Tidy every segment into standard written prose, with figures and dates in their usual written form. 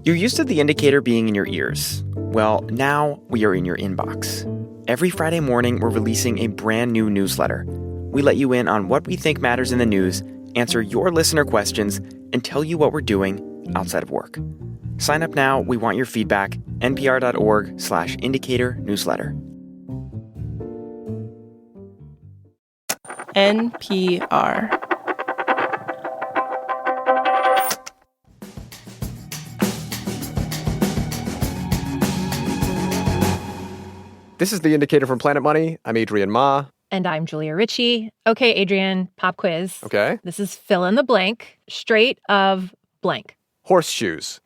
You're used to The Indicator being in your ears. Well, now we are in your inbox. Every Friday morning, we're releasing a brand new newsletter. We let you in on what we think matters in the news, answer your listener questions, and tell you what we're doing outside of work. Sign up now. We want your feedback. npr.org/indicator newsletter. NPR. This is The Indicator from Planet Money. I'm Adrian Ma. And I'm Julia Ritchie. Okay, Adrian, pop quiz. Okay. This is fill in the blank. Strait of blank. Horseshoes.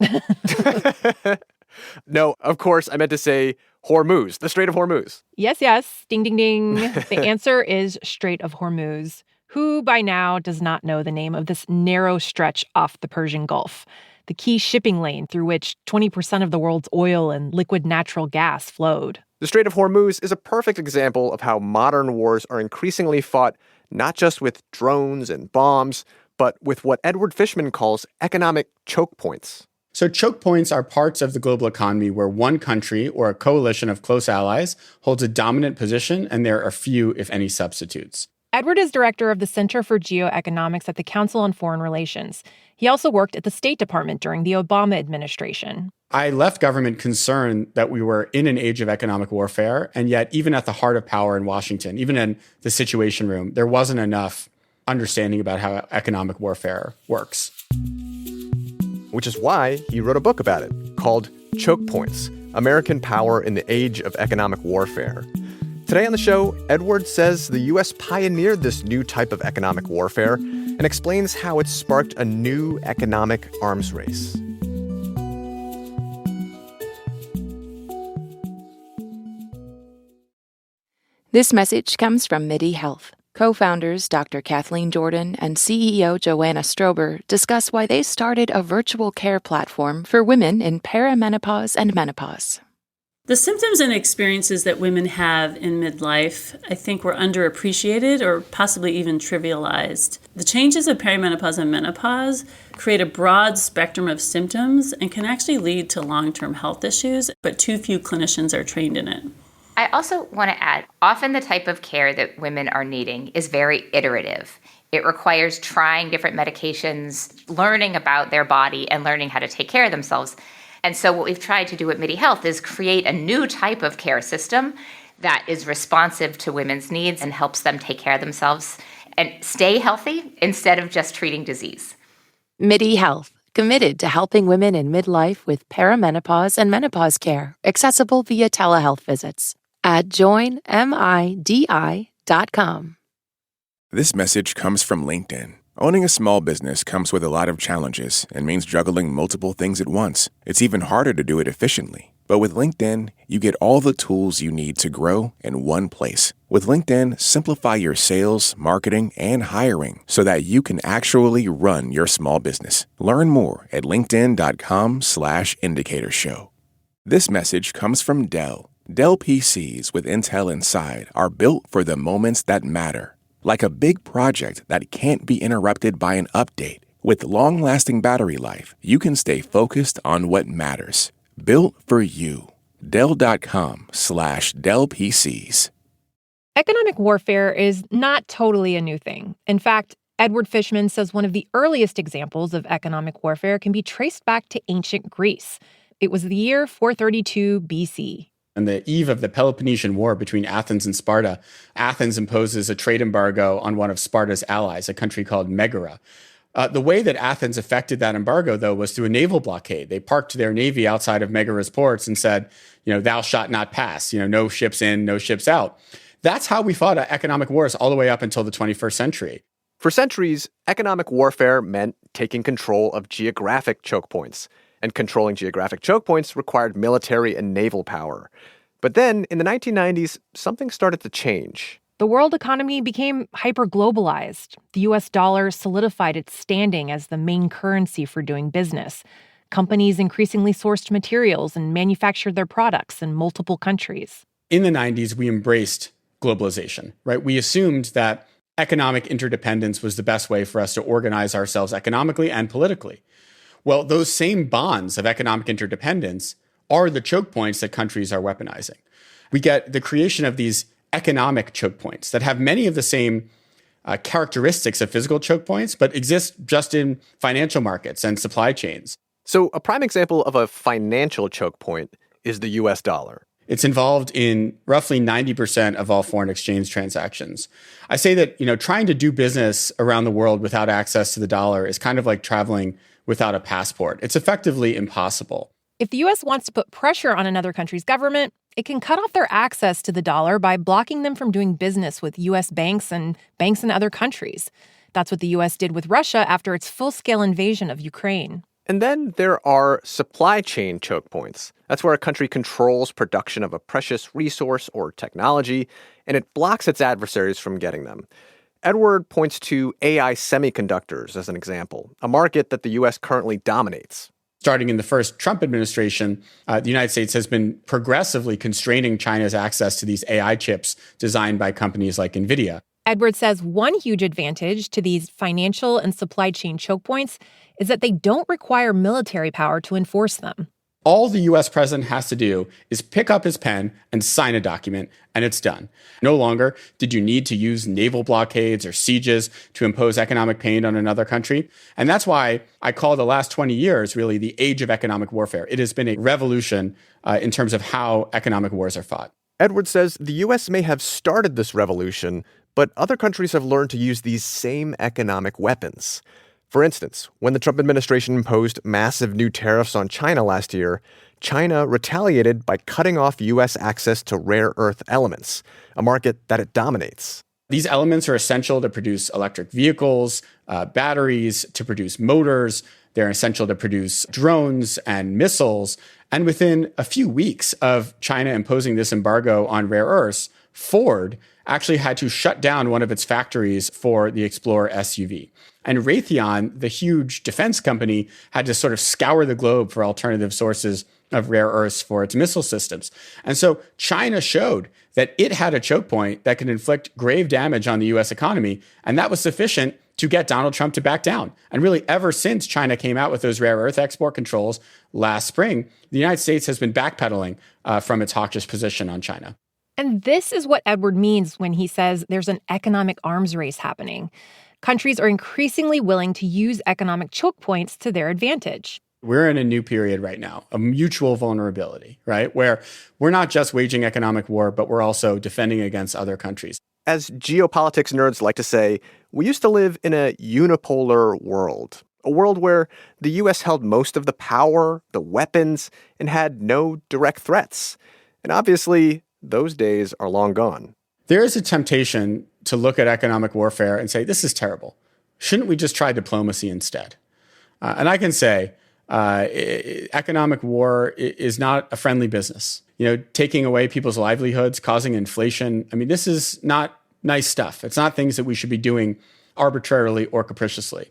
No, of course, I meant to say Hormuz, the Strait of Hormuz. Yes, yes. Ding, ding, ding. The answer is Strait of Hormuz. Who by now does not know the name of this narrow stretch off the Persian Gulf? The key shipping lane through which 20% of the world's oil and liquid natural gas flowed. The Strait of Hormuz is a perfect example of how modern wars are increasingly fought not just with drones and bombs, but with what Edward Fishman calls economic choke points. So choke points are parts of the global economy where one country or a coalition of close allies holds a dominant position, and there are few, if any, substitutes. Edward is director of the Center for Geoeconomics at the Council on Foreign Relations. He also worked at the State Department during the Obama administration. I left government concerned that we were in an age of economic warfare, and yet even at the heart of power in Washington, even in the Situation Room, there wasn't enough understanding about how economic warfare works. Which is why he wrote a book about it called Choke Points: American Power in the Age of Economic Warfare. Today on the show, Edward says the U.S. pioneered this new type of economic warfare and explains how it sparked a new economic arms race. This message comes from MIDI Health. Co-founders Dr. Kathleen Jordan and CEO Joanna Strober discuss why they started a virtual care platform for women in perimenopause and menopause. The symptoms and experiences that women have in midlife, I think, were underappreciated or possibly even trivialized. The changes of perimenopause and menopause create a broad spectrum of symptoms and can actually lead to long-term health issues, but too few clinicians are trained in it. I also want to add, often the type of care that women are needing is very iterative. It requires trying different medications, learning about their body, and learning how to take care of themselves. And so what we've tried to do at MIDI Health is create a new type of care system that is responsive to women's needs and helps them take care of themselves and stay healthy instead of just treating disease. MIDI Health, committed to helping women in midlife with perimenopause and menopause care, accessible via telehealth visits at joinmidi.com. This message comes from LinkedIn. Owning a small business comes with a lot of challenges and means juggling multiple things at once. It's even harder to do it efficiently. But with LinkedIn, you get all the tools you need to grow in one place. With LinkedIn, simplify your sales, marketing, and hiring so that you can actually run your small business. Learn more at linkedin.com/indicator show. This message comes from Dell. Dell PCs with Intel inside are built for the moments that matter. Like a big project that can't be interrupted by an update. With long-lasting battery life, you can stay focused on what matters. Built for you. Dell.com/Dell PCs. Economic warfare is not totally a new thing. In fact, Edward Fishman says one of the earliest examples of economic warfare can be traced back to ancient Greece. It was the year 432 BC. On the eve of the Peloponnesian War between Athens and Sparta, Athens imposes a trade embargo on one of Sparta's allies, a country called Megara. The way that Athens affected that embargo, though, was through a naval blockade. They parked their navy outside of Megara's ports and said, thou shalt not pass, no ships in, no ships out. That's how we fought economic wars all the way up until the 21st century. For centuries, economic warfare meant taking control of geographic choke points. And controlling geographic choke points required military and naval power. But then, in the 1990s, something started to change. The world economy became hyper-globalized. The U.S. dollar solidified its standing as the main currency for doing business. Companies increasingly sourced materials and manufactured their products in multiple countries. In the 90s, we embraced globalization, right? We assumed that economic interdependence was the best way for us to organize ourselves economically and politically. Well, those same bonds of economic interdependence are the choke points that countries are weaponizing. We get the creation of these economic choke points that have many of the same characteristics of physical choke points, but exist just in financial markets and supply chains. So a prime example of a financial choke point is the US dollar. It's involved in roughly 90% of all foreign exchange transactions. I say that, trying to do business around the world without access to the dollar is kind of like traveling without a passport. It's effectively impossible. If the U.S. wants to put pressure on another country's government, it can cut off their access to the dollar by blocking them from doing business with U.S. banks and banks in other countries. That's what the U.S. did with Russia after its full-scale invasion of Ukraine. And then there are supply chain choke points. That's where a country controls production of a precious resource or technology, and it blocks its adversaries from getting them. Edward points to AI semiconductors as an example, a market that the U.S. currently dominates. Starting in the first Trump administration, the United States has been progressively constraining China's access to these AI chips designed by companies like NVIDIA. Edward says one huge advantage to these financial and supply chain choke points is that they don't require military power to enforce them. All the U.S. president has to do is pick up his pen and sign a document, and it's done. No longer did you need to use naval blockades or sieges to impose economic pain on another country. And that's why I call the last 20 years really the age of economic warfare. It has been a revolution in terms of how economic wars are fought. Edward says the U.S. may have started this revolution, but other countries have learned to use these same economic weapons. For instance, when the Trump administration imposed massive new tariffs on China last year, China retaliated by cutting off U.S. access to rare earth elements, a market that it dominates. These elements are essential to produce electric vehicles, batteries, to produce motors. They're essential to produce drones and missiles. And within a few weeks of China imposing this embargo on rare earths, Ford actually had to shut down one of its factories for the Explorer SUV. And Raytheon, the huge defense company, had to sort of scour the globe for alternative sources of rare earths for its missile systems. And so China showed that it had a choke point that could inflict grave damage on the U.S. economy, and that was sufficient to get Donald Trump to back down. And really, ever since China came out with those rare earth export controls last spring, the United States has been backpedaling from its hawkish position on China. And this is what Edward means when he says there's an economic arms race happening. Countries are increasingly willing to use economic choke points to their advantage. We're in a new period right now, a mutual vulnerability, right? Where we're not just waging economic war, but we're also defending against other countries. As geopolitics nerds like to say, we used to live in a unipolar world, a world where the U.S. held most of the power, the weapons, and had no direct threats. And obviously, those days are long gone. There is a temptation to look at economic warfare and say, this is terrible. Shouldn't we just try diplomacy instead? And I can say, economic war is not a friendly business. Taking away people's livelihoods, causing inflation. I mean, this is not nice stuff. It's not things that we should be doing arbitrarily or capriciously.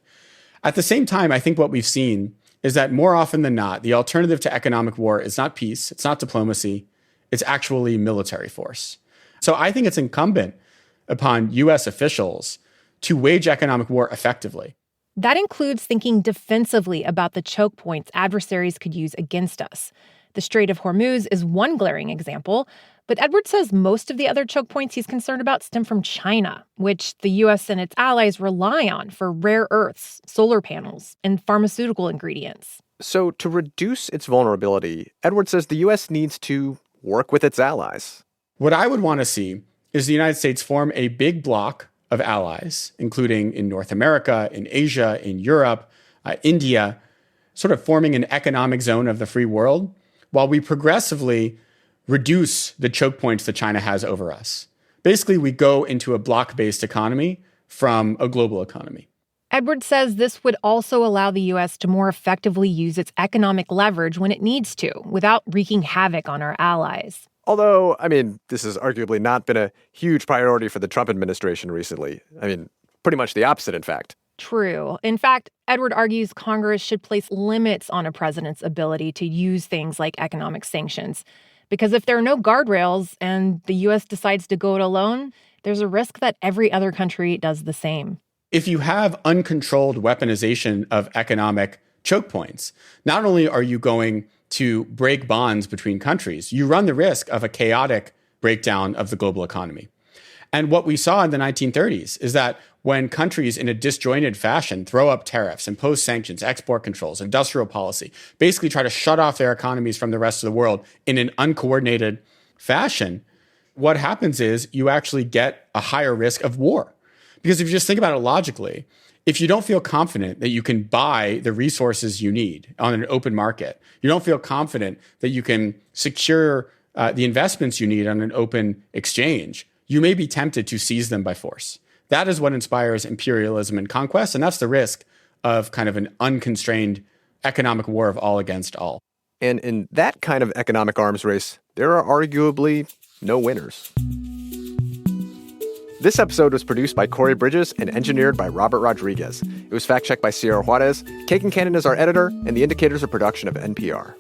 At the same time, I think what we've seen is that more often than not, the alternative to economic war is not peace, it's not diplomacy, it's actually military force. So I think it's incumbent upon U.S. officials to wage economic war effectively. That includes thinking defensively about the choke points adversaries could use against us. The Strait of Hormuz is one glaring example, but Edward says most of the other choke points he's concerned about stem from China, which the U.S. and its allies rely on for rare earths, solar panels, and pharmaceutical ingredients. So to reduce its vulnerability, Edward says the U.S. needs to work with its allies. What I would want to see is the United States form a big bloc of allies, including in North America, in Asia, in Europe, India, sort of forming an economic zone of the free world, while we progressively reduce the choke points that China has over us. Basically, we go into a bloc-based economy from a global economy. Edward says this would also allow the U.S. to more effectively use its economic leverage when it needs to, without wreaking havoc on our allies. Although, this has arguably not been a huge priority for the Trump administration recently. Pretty much the opposite, in fact. True. In fact, Edward argues Congress should place limits on a president's ability to use things like economic sanctions. Because if there are no guardrails and the U.S. decides to go it alone, there's a risk that every other country does the same. If you have uncontrolled weaponization of economic choke points, not only are you going to break bonds between countries, you run the risk of a chaotic breakdown of the global economy. And what we saw in the 1930s is that when countries in a disjointed fashion throw up tariffs, impose sanctions, export controls, industrial policy, basically try to shut off their economies from the rest of the world in an uncoordinated fashion, what happens is you actually get a higher risk of war. Because if you just think about it logically, if you don't feel confident that you can buy the resources you need on an open market, you don't feel confident that you can secure the investments you need on an open exchange, you may be tempted to seize them by force. That is what inspires imperialism and conquest, and that's the risk of kind of an unconstrained economic war of all against all. And in that kind of economic arms race, there are arguably no winners. This episode was produced by Corey Bridges and engineered by Robert Rodriguez. It was fact-checked by Sierra Juarez. Kagan Cannon is our editor, and The Indicator is a production of NPR.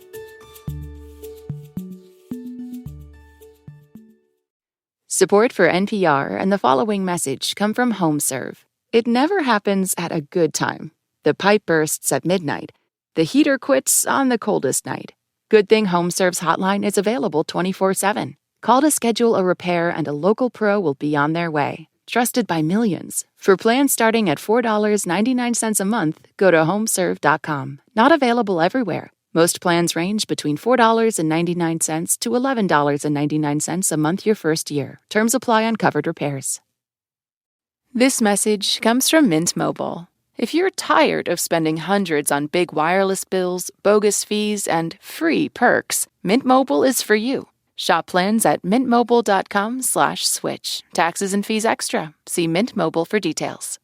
Support for NPR and the following message come from HomeServe. It never happens at a good time. The pipe bursts at midnight. The heater quits on the coldest night. Good thing HomeServe's hotline is available 24/7. Call to schedule a repair and a local pro will be on their way. Trusted by millions. For plans starting at $4.99 a month, go to homeserve.com. Not available everywhere. Most plans range between $4.99 to $11.99 a month your first year. Terms apply on covered repairs. This message comes from Mint Mobile. If you're tired of spending hundreds on big wireless bills, bogus fees, and free perks, Mint Mobile is for you. Shop plans at mintmobile.com/switch. Taxes and fees extra. See Mint Mobile for details.